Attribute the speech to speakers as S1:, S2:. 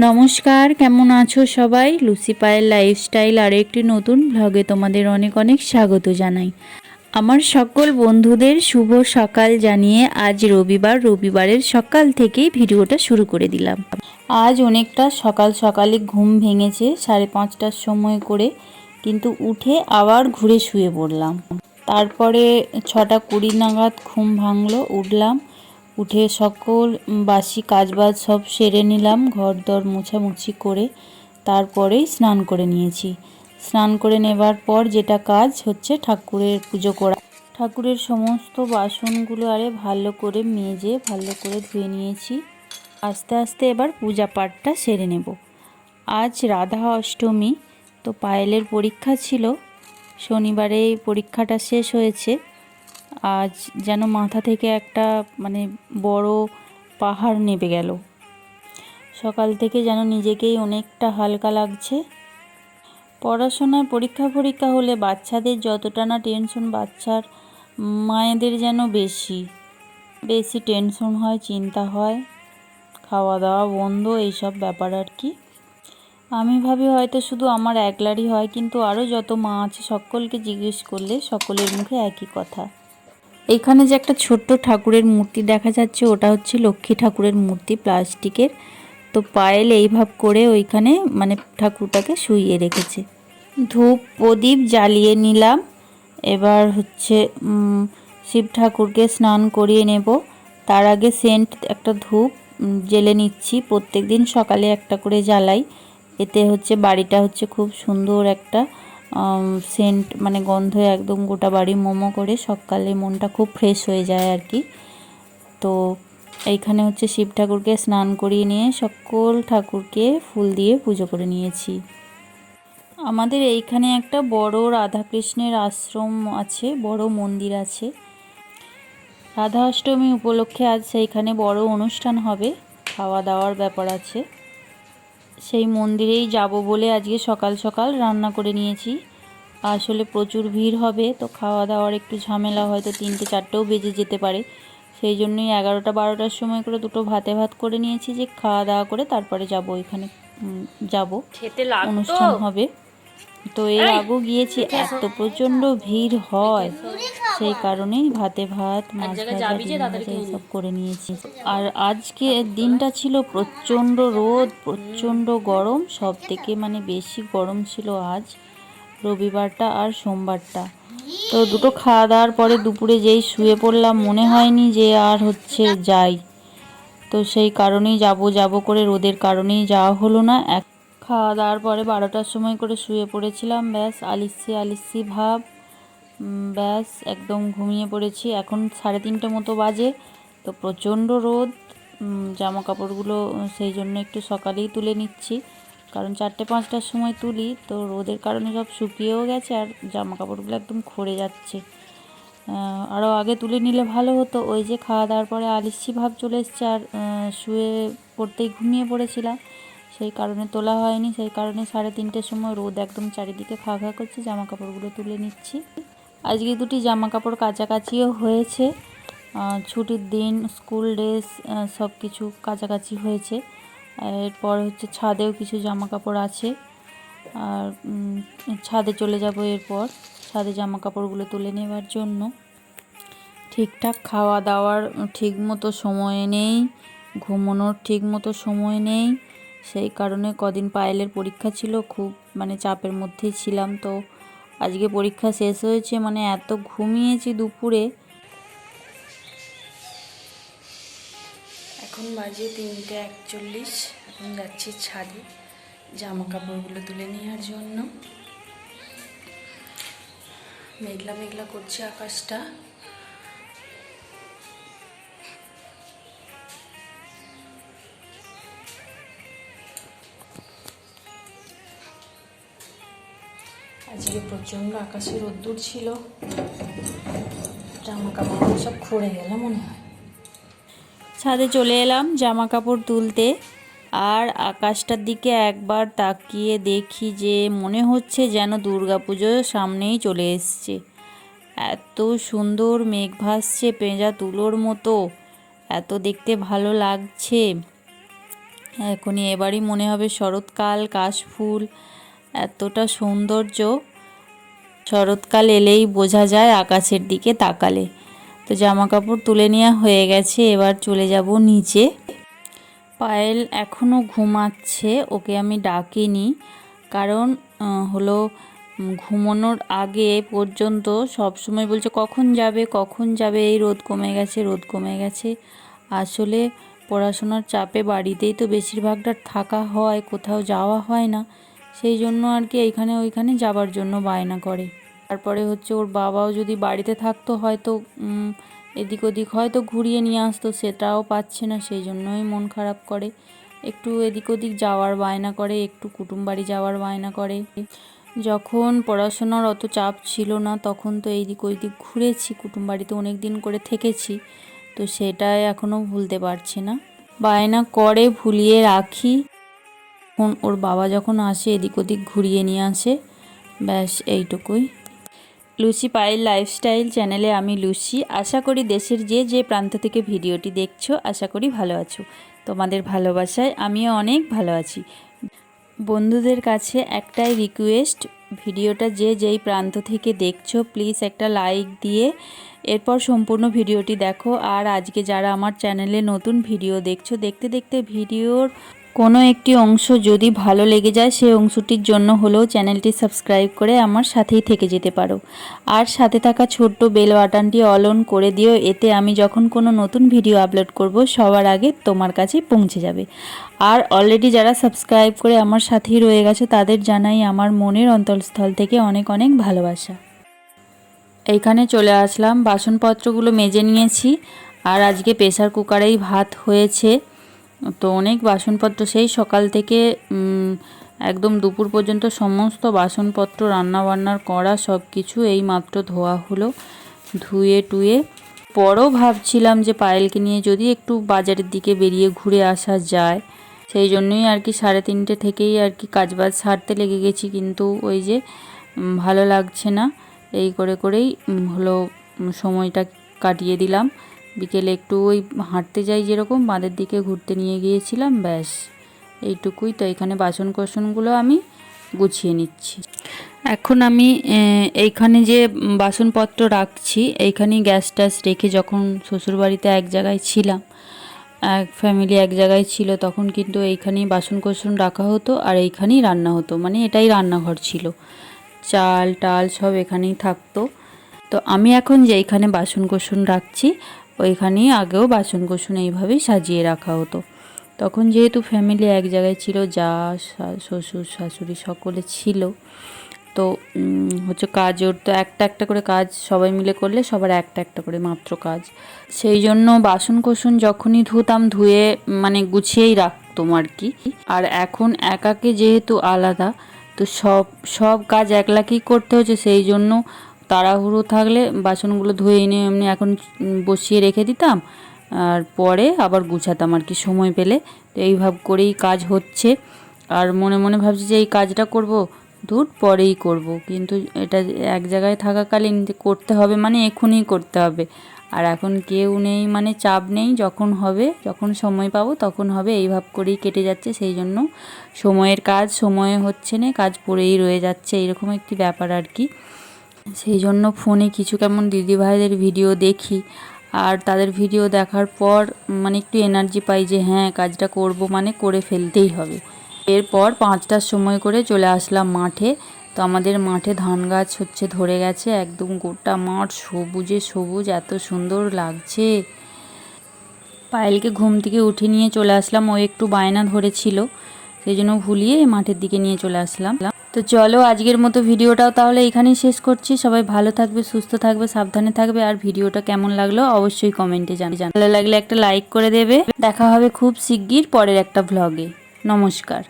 S1: নমস্কার, কেমন আছো সবাই? লুসি পায়ের লাইফস্টাইল আর একটি নতুন ভ্লগে তোমাদের অনেক অনেক স্বাগত জানাই। আমার সকল বন্ধুদের শুভ সকাল জানিয়ে আজ রবিবারের সকাল থেকেই ভিডিওটা শুরু করে দিলাম। আজ অনেকটা সকাল সকালে ঘুম ভেঙেছে 5:30টার সময় করে, কিন্তু উঠে আবার ঘুরে শুয়ে পড়লাম। তারপরে 6:20 নাগাদ ঘুম ভাঙলো, উঠলাম। উঠে সকল বাসি কাজবাজ সব সেরে নিলাম, ঘরদর মোছামুছি করে তারপরেই স্নান করে নিয়েছি। স্নান করে নেবার পর যেটা কাজ হচ্ছে ঠাকুরের পুজো করা। ঠাকুরের সমস্ত বাসনগুলো ভালো করে মেজে ভালো করে ধুয়ে নিয়েছি। আস্তে আস্তে এবার পূজা পাঠটা সেরে নেব। আজ রাধা অষ্টমী, তো পায়েলের পরীক্ষা ছিল, শনিবারে পরীক্ষাটা শেষ হয়েছে। আজ যেন মাথা থেকে একটা বড় পাহাড় নেমে গেল। সকাল থেকে যেন নিজেকেই অনেকটা হালকা লাগছে। পড়াশোনায় পরীক্ষা হলে বাচ্চাদের যতটা না টেনশন, বাচ্চার মায়েদের যেন বেশি টেনশন হয়, চিন্তা হয়, খাওয়া দাওয়া বন্ধ, এইসব ব্যাপার আর কি। আমি ভাবি হয়তো শুধু আমার একলারই হয়, কিন্তু আরও যত মা আছে সকলকে জিজ্ঞেস করলে সকলের মুখে একই কথা। এখানে যে একটা ছোট্ট ঠাকুরের মূর্তি দেখা যাচ্ছে, ওটা হচ্ছে লক্ষ্মী ঠাকুরের মূর্তি, প্লাস্টিকের। তো পায়েল এইভাব করে ওইখানে ঠাকুরটাকে শুইয়ে রেখেছে। ধূপ প্রদীপ জ্বালিয়ে নিলাম। এবার হচ্ছে শিব ঠাকুরকে স্নান করিয়ে নেব। তার আগে সেন্ট একটা ধূপ জ্বেলে নিচ্ছি। প্রত্যেক দিন সকালে একটা করে জ্বালাই। এতে হচ্ছে বাড়িটা হচ্ছে খুব সুন্দর একটা সেন্ট, গন্ধ একদম গোটা বাড়ি মোমো করে, সকালে মনটা খুব ফ্রেশ হয়ে যায় আর কি। তো এইখানে হচ্ছে শিব ঠাকুরকে স্নান করিয়ে নিয়ে সকল ঠাকুরকে ফুল দিয়ে পুজো করে নিয়েছি। আমাদের এইখানে একটা বড় রাধাকৃষ্ণের আশ্রম আছে, বড় মন্দির আছে। রাধা অষ্টমী উপলক্ষে আজ সেইখানে বড় অনুষ্ঠান হবে, খাওয়া দাওয়ার ব্যাপার আছে। সেই মন্দিরেই যাব বলে আজকে সকাল সকাল রান্না করে নিয়েছি। আসলে প্রচুর ভিড় হবে, তো খাওয়া দাওয়ার একটু ঝামেলা, হয়তো 3-4টেও বেজে যেতে পারে। সেই জন্যই 11টা-12টার সময় করে দুটো ভাত করে নিয়েছি, যে খাওয়া দাওয়া করে তারপরে যাব, এখানে যাব, অনুষ্ঠান হবে। তো এর আগেও গিয়েছি, এত প্রচণ্ড ভিড় হয়, সেই কারণেই ভাত মাছ ভাজা ডিম ভাজা এইসব করে নিয়েছি। আর আজকে দিনটা ছিল প্রচণ্ড রোদ, প্রচণ্ড গরম, সব থেকে বেশি গরম ছিল আজ রবিবারটা আর সোমবারটা। তো দুটো খাওয়া দাওয়ার পরে দুপুরে যেই শুয়ে পড়লাম, মনে হয়নি যে আর হচ্ছে যাই। তো সেই কারণেই যাব করে রোদের কারণেই যাওয়া হলো না। খাওয়া দাওয়ার পরে 12টার সময় করে শুয়ে পড়েছিলাম, ব্যাস আলিস্যি ভাব, ব্যাস একদম ঘুমিয়ে পড়েছি। এখন 3:30 মতো বাজে, তো প্রচণ্ড রোদ। জামা কাপড়গুলো সেই জন্য একটু সকালেই তুলে নিচ্ছি, কারণ 4টে-5টার সময় তুলি, তো রোদের কারণে সব শুকিয়েও গেছে আর জামা কাপড়গুলো একদম খড়ে যাচ্ছে। আরও আগে তুলে নিলে ভালো হতো। ওই যে খাওয়া দাওয়ার পরে আলিস্যি ভাব চলে এসছে, আর শুয়ে পড়তেই ঘুমিয়ে পড়েছিলাম, সেই কারণে তোলা হয়নি। সেই কারণে 3:30টের সময় রোদ একদম চারিদিকে খা করছে, জামা কাপড়গুলো তুলে নিচ্ছি। আজকে 2টি জামা কাপড় কাচাকাচিও হয়েছে, ছুটির দিন, স্কুল ড্রেস সব কিছু কাচাকাচি হয়েছে। এরপর হচ্ছে ছাদেও কিছু জামা কাপড় আছে, আর ছাদে চলে যাব। এরপর ছাদে জামা কাপড়গুলো তুলে নেওয়ার জন্য। ঠিকঠাক খাওয়া দাওয়ার ঠিক মতো সময় নেই, ঘুমানোর ঠিক মতো সময় নেই। সেই কারণে কদিন পায়েলের পরীক্ষা ছিল, খুব চাপের মধ্যেই ছিলাম। তো আজকে পরীক্ষা শেষ হয়েছে, এত ঘুমিয়েছি দুপুরে। এখন বাজে 3:41। এখন যাচ্ছি ছাদে জামা কাপড়গুলো তুলে নেওয়ার জন্য। মেঘলা মেঘলা করছে আকাশটা। আজকে প্রচণ্ড আকাশে রোদ্দুর ছিল, জামা কাপড় সব খড়ে গেল মনে হয়। ছাদে চলে এলাম জামা কাপড় তুলতে, আর আকাশটার দিকে একবার তাকিয়ে দেখি যে মনে হচ্ছে যেন দুর্গাপুজো সামনেই চলে এসছে। এত সুন্দর মেঘ ভাসছে, পেঁজা তুলোর মতো, এত দেখতে ভালো লাগছে। এখনই এবারই মনে হবে শরৎকাল, কাশফুল, এতটা সৌন্দর্য। শরৎকাল এলেই বোঝা যায় আকাশের দিকে তাকালে। তো জামা কাপড় তুলে নেওয়া হয়ে গেছে, এবার চলে যাব নিচে। পায়েল এখনও ঘুমাচ্ছে, ওকে আমি ডাকিনি, কারণ হলো ঘুমানোর আগে পর্যন্ত সব সময় বলছে কখন যাবে কখন যাবে, এই রোদ কমে গেছে রোদ কমে গেছে। আসলে পড়াশোনার চাপে বাড়িতেই তো বেশিরভাগটা থাকা হয়, কোথাও যাওয়া হয় না, সেই জন্য আর কি এইখানে ওইখানে যাবার জন্য বায়না করে। তারপরে হচ্ছে ওর বাবাও যদি বাড়িতে থাকতো হয়তো এদিক ওদিক হয়তো ঘুরিয়ে নিয়ে আসতো, সেটাও পাচ্ছে না, সেই জন্যই মন খারাপ করে। একটু এদিক ওদিক যাওয়ার বায়না করে, একটু কুটুম বাড়ি যাওয়ার বায়না করে। যখন পড়াশোনার অত চাপ ছিল না তখন তো এইদিক ওইদিক ঘুরেছি, কুটুম বাড়িতে অনেক দিন করে থেকেছি, তো সেটাই এখনও ভুলতে পারছি না। বায়না করে ভুলিয়ে রাখি, ওর বাবা যখন আসে এদিক ওদিক ঘুরিয়ে নিয়ে আসে, ব্যাস এইটুকুই। লুসি পায়েল লাইফস্টাইল চ্যানেলে আমি লুসি। আশা করি দেশের যে যে প্রান্ত থেকে ভিডিওটি দেখছো আশা করি ভালো আছো। তোমাদের ভালোবাসায় আমিও অনেক ভালো আছি। বন্ধুদের কাছে একটাই রিকোয়েস্ট, ভিডিওটা যে যেই প্রান্ত থেকে দেখছো প্লিজ একটা লাইক দিয়ে এরপর সম্পূর্ণ ভিডিওটি দেখো। আর আজকে যারা আমার চ্যানেলে নতুন ভিডিও দেখছো, দেখতে দেখতে ভিডিওর কোনো একটি অংশ যদি ভালো লেগে যায় সেই অংশটির জন্য হলেও চ্যানেলটি সাবস্ক্রাইব করে আমার সাথেই থেকে যেতে পারো। আর সাথে থাকা ছোট্ট বেল বাটনটি অল অন করে দিও, এতে আমি যখন কোনো নতুন ভিডিও আপলোড করব সবার আগে তোমার কাছে পৌঁছে যাবে। আর অলরেডি যারা সাবস্ক্রাইব করে আমার সাথেই রয়ে গেছে তাদের জানাই আমার মনের অন্তঃস্থল থেকে অনেক অনেক ভালোবাসা। এইখানে চলে আসলাম, বাসনপত্রগুলো মেজে নিয়েছি, আর আজকে প্রেসার কুকারেই ভাত হয়েছে। তো অনেক বাসনপত্র সেই সকাল থেকে একদম দুপুর পর্যন্ত সমস্ত বাসনপত্র রান্নাবান্নার করা সব কিছু এই মাত্র ধোয়া হলো। ধুয়ে টুয়ে পরও ভাবছিলাম যে পায়েলকে নিয়ে যদি একটু বাজারের দিকে বেরিয়ে ঘুরে আসা যায়, সেই জন্যই আর কি 3:30 থেকেই আর কি কাজবাজ সারতে লেগে গেছি, কিন্তু ওই যে ভালো লাগছে না, এই করে করেই হলো সময়টা কাটিয়ে দিলাম। বিকেলে একটু ওই হাঁটতে যাই যেরকম বাঁধের দিকে ঘুরতে নিয়ে গিয়েছিলাম, ব্যাস এইটুকুই। তো এখানে বাসন কোসনগুলো আমি গুছিয়ে নিচ্ছি। এখন আমি এইখানে যে বাসনপত্র রাখছি, এইখানেই গ্যাস ট্যাস রেখে যখন শ্বশুরবাড়িতে এক জায়গায় ছিলাম, এক ফ্যামিলি এক জায়গায় ছিল, তখন কিন্তু এইখানেই বাসন কোসন রাখা হতো আর এইখানেই রান্না হতো, মানে এটাই রান্নাঘর ছিল, চাল টাল সব এখানেই থাকতো। তো আমি এখন যেইখানে বাসন কোসন রাখছি ওইখানেই আগেও বাসন কোসন এইভাবেই সাজিয়ে রাখা হতো। তখন যেহেতু ফ্যামিলি এক জায়গায় ছিল, যা শ্বশুর শাশুড়ি সকলে ছিল, তো হচ্ছে কাজ ওর তো একটা একটা করে কাজ সবাই মিলে করলে সবার একটা একটা করে মাত্র কাজ, সেই জন্য বাসন কোসন যখনই ধুতাম ধুয়ে মানে গুছিয়েই রাখতাম আর কি। আর এখন একাকে যেহেতু আলাদা, তো সব কাজ একলাকেই করতে হচ্ছে, সেই জন্য তাড়াহুড়ো থাকলে বাসনগুলো ধুয়ে এনে এমনি এখন বসিয়ে রেখে দিতাম, আর পরে আবার গুছাতাম আর কি সময় পেলে। তো এইভাবে করেই কাজ হচ্ছে। আর মনে মনে ভাবছি যে এই কাজটা করব, দূর পরেই করব, কিন্তু এটা এক জায়গায় থাকাকালীন করতে হবে মানে এখনই করতে হবে। আর এখন কেউ নেই মানে চাপ নেই, যখন হবে যখন সময় পাবো তখন হবে, এইভাবে করেই কেটে যাচ্ছে। সেই জন্য সময়ের কাজ সময়ে হচ্ছে না, কাজ পড়েই রয়ে যাচ্ছে, এরকম একটি ব্যাপার আর কি। সেই জন্য ফোনে কিছু কেমন দিদিভাইদের ভিডিও দেখি, আর তাদের ভিডিও দেখার পর মানে একটু এনার্জি পাই যে হ্যাঁ কাজটা করব মানে করে ফেলতেই হবে। এরপর 5টার সময় করে চলে আসলাম মাঠে। তো আমাদের মাঠে ধান গাছ হচ্ছে ধরে গেছে, একদম গোটা মাঠ সবুজে সবুজ, এত সুন্দর লাগছে। পায়েলকে ঘুম থেকে উঠে নিয়ে চলে আসলাম, ও একটু বায়না ধরেছিল, সেই জন্য ভুলিয়ে মাঠের দিকে নিয়ে চলে আসলাম। তো চলো আজকের মতো ভিডিওটাও তাহলে এখানেই শেষ করছি। সবাই ভালো থাকবে, সুস্থ থাকবে, সাবধানে থাকবে। আর ভিডিওটা কেমন লাগলো অবশ্যই কমেন্টে জানাবে। ভালো লাগলে একটা লাইক করে দেবে। দেখা হবে খুব শিগগির পরের একটা ভ্লগে। নমস্কার।